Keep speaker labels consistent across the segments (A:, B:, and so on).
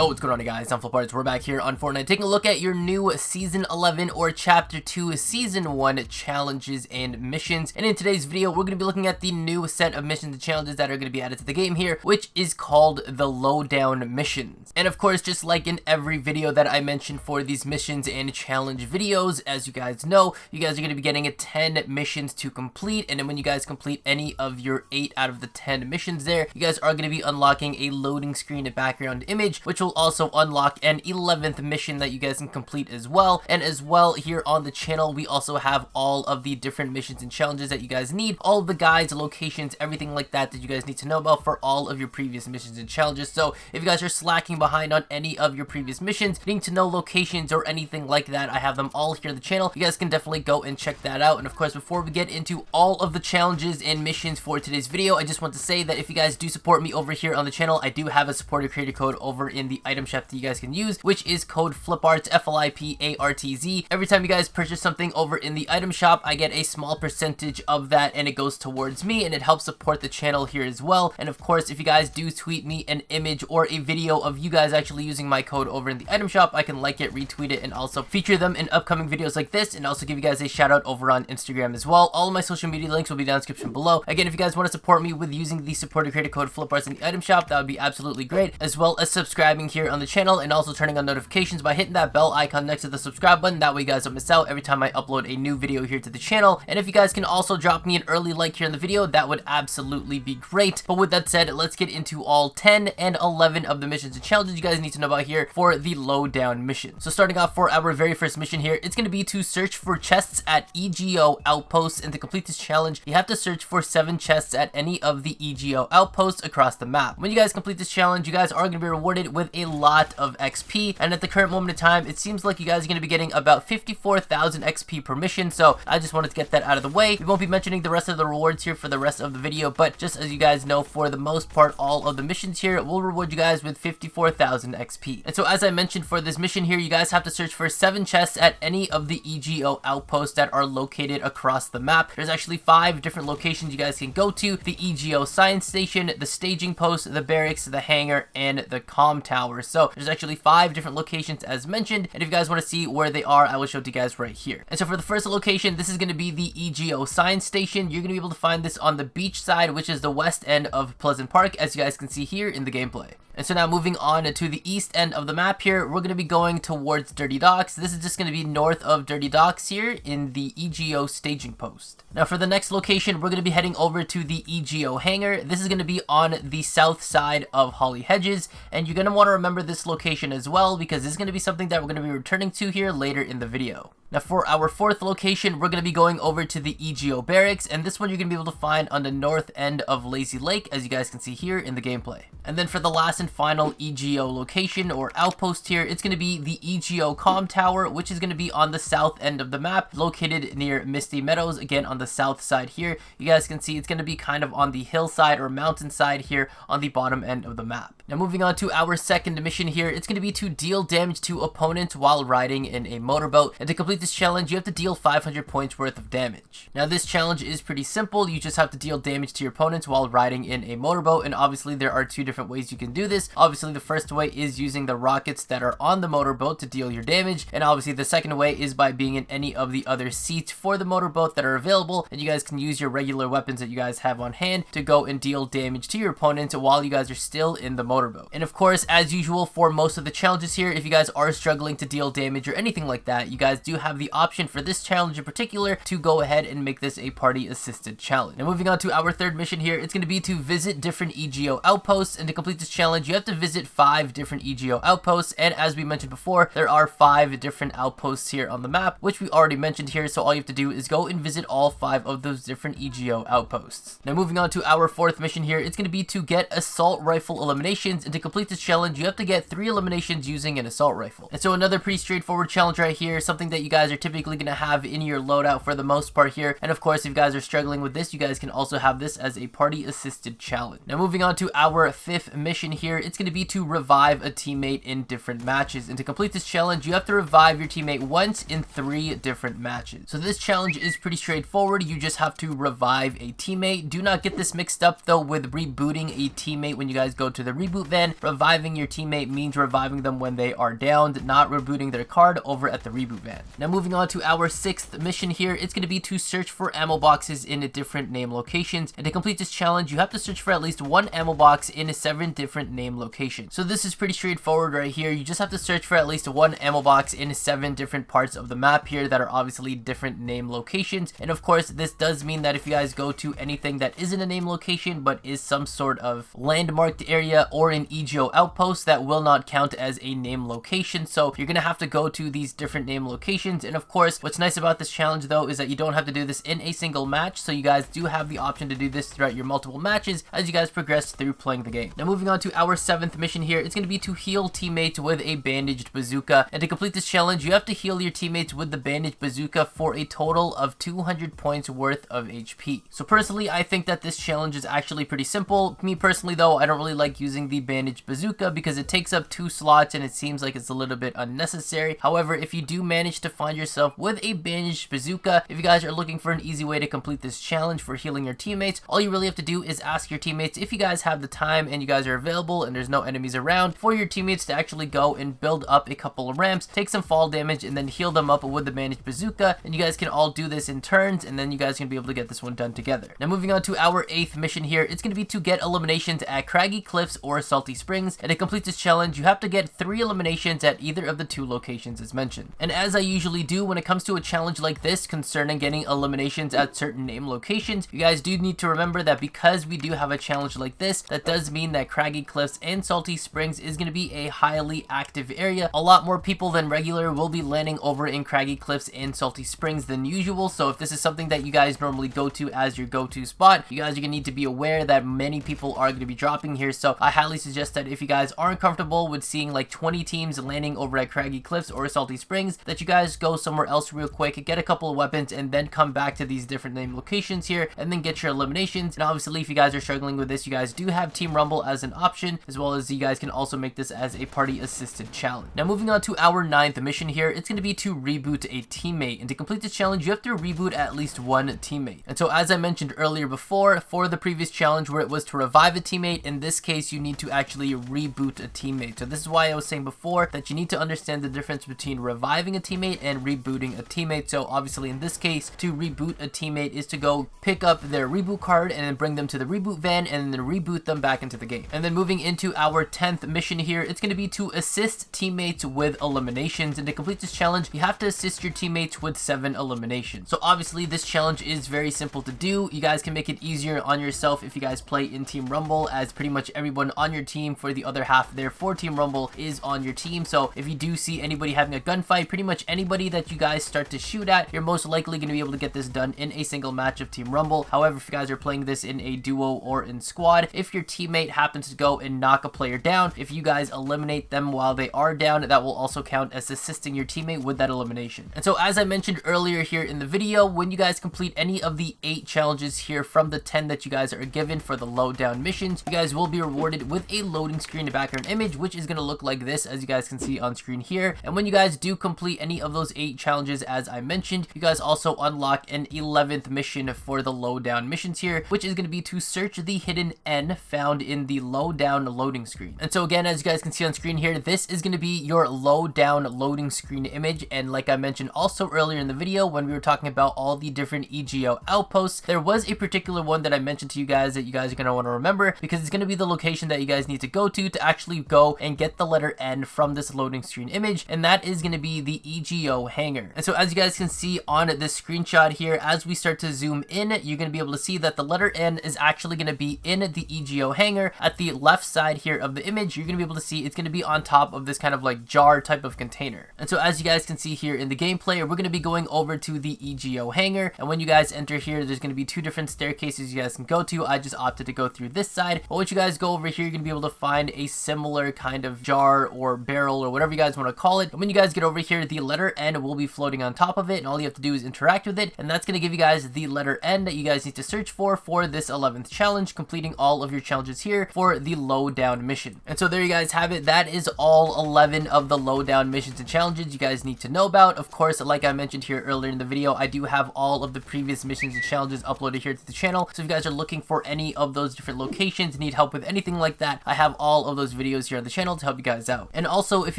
A: Yo, what's going on, guys? I'm FlipArtz. We're back here on Fortnite taking a look at your new Season 11 or Chapter 2 Season 1 challenges and missions. And in today's video, we're going to be looking at the new set of missions and challenges that are going to be added to the game here, which is called the Lowdown Missions. And of course, just like in every video that I mentioned for these missions and challenge videos, as you guys know, you guys are going to be getting 10 missions to complete. And then when you guys complete any of your 8 out of the 10 missions there, you guys are going to be unlocking a loading screen and background image, which will also unlock an 11th mission that you guys can complete as well. And as well, here on the channel, we also have all of the different missions and challenges that you guys need, all of the guides, locations, everything like that you guys need to know about for all of your previous missions and challenges. So if you guys are slacking behind on any of your previous missions, needing to know locations or anything like that, I have them all here on the channel. You guys can definitely go and check that out. And of course, before we get into all of the challenges and missions for today's video, I just want to say that if you guys do support me over here on the channel, I do have a supporter creator code over in the item shop that you guys can use, which is code FlipArtz, FLIPARTZ. Every time you guys purchase something over in the item shop, I get a small percentage of that and it goes towards me and it helps support the channel here as well. And of course, if you guys do tweet me an image or a video of you guys actually using my code over in the item shop, I can like it, retweet it, and also feature them in upcoming videos like this, and also give you guys a shout out over on Instagram as well. All of my social media links will be down in the description below. Again, if you guys want to support me with using the supporter creator code FlipArtz in the item shop, that would be absolutely great, as well as subscribing here on the channel and also turning on notifications by hitting that bell icon next to the subscribe button. That way you guys don't miss out every time I upload a new video here to the channel. And if you guys can also drop me an early like here in the video, that would absolutely be great. But with that said, let's get into all 10 and 11 of the missions and challenges you guys need to know about here for the Lowdown mission. So starting off for our very first mission here, it's going to be to search for chests at E.G.O outposts. And to complete this challenge, you have to search for 7 chests at any of the E.G.O outposts across the map. When you guys complete this challenge, you guys are going to be rewarded with a lot of XP, and at the current moment in time, it seems like you guys are going to be getting about 54,000 XP per mission. So I just wanted to get that out of the way. We won't be mentioning the rest of the rewards here for the rest of the video, but just as you guys know, for the most part, all of the missions here will reward you guys with 54,000 XP. And so as I mentioned, for this mission here, you guys have to search for 7 chests at any of the E.G.O outposts that are located across the map. There's actually 5 different locations you guys can go to: the E.G.O science station, the staging post, the barracks, the hangar, and the comm tower. So there's actually 5 different locations as mentioned, and if you guys want to see where they are, I will show it to you guys right here. And so for the first location, this is going to be the E.G.O science station. You're going to be able to find this on the beach side, which is the west end of Pleasant Park, as you guys can see here in the gameplay. And so now moving on to the east end of the map here, we're going to be going towards Dirty Docks. This is just going to be north of Dirty Docks here in the E.G.O staging post. Now for the next location, we're going to be heading over to the E.G.O hangar. This is going to be on the south side of Holly Hedges, and you're going to want to remember this location as well, because this is going to be something that we're going to be returning to here later in the video. Now for our fourth location, we're going to be going over to the E.G.O barracks, and this one you're going to be able to find on the north end of Lazy Lake, as you guys can see here in the gameplay. And then for the last and final E.G.O location or outpost here, it's going to be the E.G.O comm tower, which is going to be on the south end of the map, located near Misty Meadows, again on the south side here. You guys can see it's going to be kind of on the hillside or mountainside here on the bottom end of the map. Now moving on to our second mission here, it's going to be to deal damage to opponents while riding in a motorboat. And to complete this challenge, you have to deal 500 points worth of damage. Now this challenge is pretty simple. You just have to deal damage to your opponents while riding in a motorboat, and obviously there are 2 different ways you can do this. Obviously the first way is using the rockets that are on the motorboat to deal your damage, and obviously the second way is by being in any of the other seats for the motorboat that are available, and you guys can use your regular weapons that you guys have on hand to go and deal damage to your opponents while you guys are still in the motorboat. And of course, as usual for most of the challenges here, if you guys are struggling to deal damage or anything like that, you guys do have the option for this challenge in particular to go ahead and make this a party assisted challenge. Now moving on to our third mission here, it's going to be to visit different E.G.O outposts, and to complete this challenge you have to visit 5 different E.G.O outposts, and as we mentioned before, there are 5 different outposts here on the map, which we already mentioned here, so all you have to do is go and visit all 5 of those different E.G.O outposts. Now moving on to our fourth mission here, it's going to be to get assault rifle eliminations, and to complete this challenge you have to get 3 eliminations using an assault rifle. And so another pretty straightforward challenge right here, something that you guys are typically going to have in your loadout for the most part here, and of course if you guys are struggling with this, you guys can also have this as a party assisted challenge. Now moving on to our 5th mission here, here, it's going to be to revive a teammate in different matches. And to complete this challenge, you have to revive your teammate once in 3 different matches. So this challenge is pretty straightforward. You just have to revive a teammate. Do not get this mixed up though with rebooting a teammate when you guys go to the reboot van. Reviving your teammate means reviving them when they are downed, not rebooting their card over at the reboot van. Now moving on to our 6th mission here, it's going to be to search for ammo boxes in different name locations. And to complete this challenge, you have to search for at least 1 ammo box in 7 different name locations. So this is pretty straightforward right here. You just have to search for at least 1 ammo box in 7 different parts of the map here that are obviously different name locations. And of course, this does mean that if you guys go to anything that isn't a name location but is some sort of landmarked area or an E.G.O outpost, that will not count as a name location. So you're gonna have to go to these different name locations. And of course, what's nice about this challenge though is that you don't have to do this in a single match, so you guys do have the option to do this throughout your multiple matches as you guys progress through playing the game. Now moving on to our 7th mission here, it's going to be to heal teammates with a Bandaged Bazooka. And to complete this challenge, you have to heal your teammates with the Bandage Bazooka for a total of 200 points worth of HP. So personally, I think that this challenge is actually pretty simple. Me personally though, I don't really like using the Bandage Bazooka because it takes up 2 slots and it seems like it's a little bit unnecessary. However, if you do manage to find yourself with a Bandage Bazooka, if you guys are looking for an easy way to complete this challenge for healing your teammates, all you really have to do is ask your teammates if you guys have the time and you guys are available and there's no enemies around, for your teammates to actually go and build up a couple of ramps, take some fall damage, and then heal them up with the Bandage Bazooka. And you guys can all do this in turns, and then you guys can be able to get this one done together. Now moving on to our 8th mission here, it's going to be to get eliminations at Craggy Cliffs or Salty Springs. And to complete this challenge, you have to get 3 eliminations at either of the 2 locations as mentioned. And as I usually do when it comes to a challenge like this concerning getting eliminations at certain name locations, you guys do need to remember that because we do have a challenge like this, that does mean that Craggy Cliffs and Salty Springs is going to be a highly active area. A lot more people than regular will be landing over in Craggy Cliffs and Salty Springs than usual. So if this is something that you guys normally go to as your go-to spot, you guys are going to need to be aware that many people are going to be dropping here. So I highly suggest that if you guys aren't comfortable with seeing like 20 teams landing over at Craggy Cliffs or Salty Springs, that you guys go somewhere else real quick, get a couple of weapons, and then come back to these different name locations here and then get your eliminations. And obviously, if you guys are struggling with this, you guys do have Team Rumble as an option, as well as you guys can also make this as a party assisted challenge. Now moving on to our 9th mission here, it's going to be to reboot a teammate. And to complete this challenge, you have to reboot at least 1 teammate. And so as I mentioned earlier before, for the previous challenge where it was to revive a teammate, in this case you need to actually reboot a teammate. So this is why I was saying before that you need to understand the difference between reviving a teammate and rebooting a teammate. So obviously in this case, to reboot a teammate is to go pick up their reboot card and then bring them to the reboot van and then reboot them back into the game. And then moving into our 10th mission here, it's going to be to assist teammates with eliminations. And to complete this challenge, you have to assist your teammates with 7 eliminations. So obviously this challenge is very simple to do. You guys can make it easier on yourself if you guys play in Team Rumble, as pretty much everyone on your team for the other half there for Team Rumble is on your team. So if you do see anybody having a gunfight, pretty much anybody that you guys start to shoot at, you're most likely going to be able to get this done in a single match of Team Rumble. However, if you guys are playing this in a duo or in squad, if your teammate happens to go and knock a player down, if you guys eliminate them while they are down, that will also count as assisting your teammate with that elimination. And so as I mentioned earlier here in the video, when you guys complete any of the 8 challenges here from the 10 that you guys are given for the Lowdown missions, you guys will be rewarded with a loading screen background image, which is going to look like this, as you guys can see on screen here. And when you guys do complete any of those 8 challenges as I mentioned, you guys also unlock an 11th mission for the Lowdown missions here, which is going to be to search the hidden N found in the Lowdown loading screen. And so again, as you guys can see on screen here, this is going to be your Lowdown loading screen image. And like I mentioned also earlier in the video when we were talking about all the different E.G.O outposts, there was a particular one that I mentioned to you guys that you guys are going to want to remember, because it's going to be the location that you guys need to go to actually go and get the letter N from this loading screen image, and that is going to be the E.G.O hangar. And so as you guys can see on this screenshot here, as we start to zoom in, you're going to be able to see that the letter N is actually going to be in the E.G.O hangar. At the left side here of the image, you're going to be able to see it's going to be on top of this kind of like jar type of container. And so as you guys can see here in the gameplay, we're going to be going over to the E.G.O hangar, and when you guys enter here, there's going to be 2 different staircases you guys can go to. I just opted to go through this side, but once you guys go over here, you're going to be able to find a similar kind of jar or barrel or whatever you guys want to call it. And when you guys get over here, the letter N will be floating on top of it, and all you have to do is interact with it, and that's going to give you guys the letter N that you guys need to search for this 11th challenge, completing all of your challenges here for the Lowdown Lowdown mission. And so there you guys have it. That is all 11 of the Lowdown missions and challenges you guys need to know about. Of course, like I mentioned here earlier in the video, I do have all of the previous missions and challenges uploaded here to the channel. So if you guys are looking for any of those different locations, need help with anything like that, I have all of those videos here on the channel to help you guys out. And also, if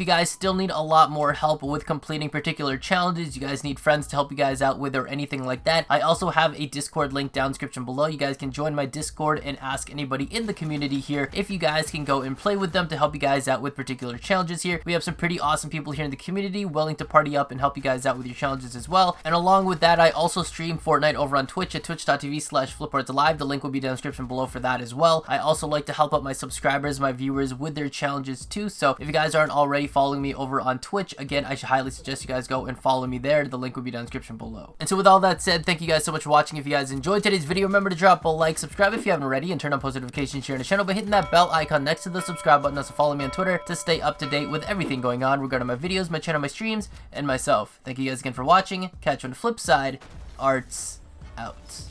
A: you guys still need a lot more help with completing particular challenges, you guys need friends to help you guys out with or anything like that, I also have a Discord link down in the description below. You guys can join my Discord and ask anybody in the community here if you guys can go and play with them to help you guys out with particular challenges here. We have some pretty awesome people here in the community willing to party up and help you guys out with your challenges as well. And along with that, I also stream Fortnite over on Twitch at twitch.tv/FlipArtz. The link will be down in the description below for that as well. I also like to help out my subscribers, my viewers with their challenges too. So if you guys aren't already following me over on Twitch, again, I should highly suggest you guys go and follow me there. The link will be down in the description below. And so with all that said, thank you guys so much for watching. If you guys enjoyed today's video, remember to drop a like, subscribe if you haven't already, and turn on post notifications here on the channel by hitting that bell icon next to the subscribe button. Also follow me on Twitter to stay up to date with everything going on regarding my videos, my channel, my streams, and myself. Thank you guys again for watching. Catch you on the flip side. Arts out.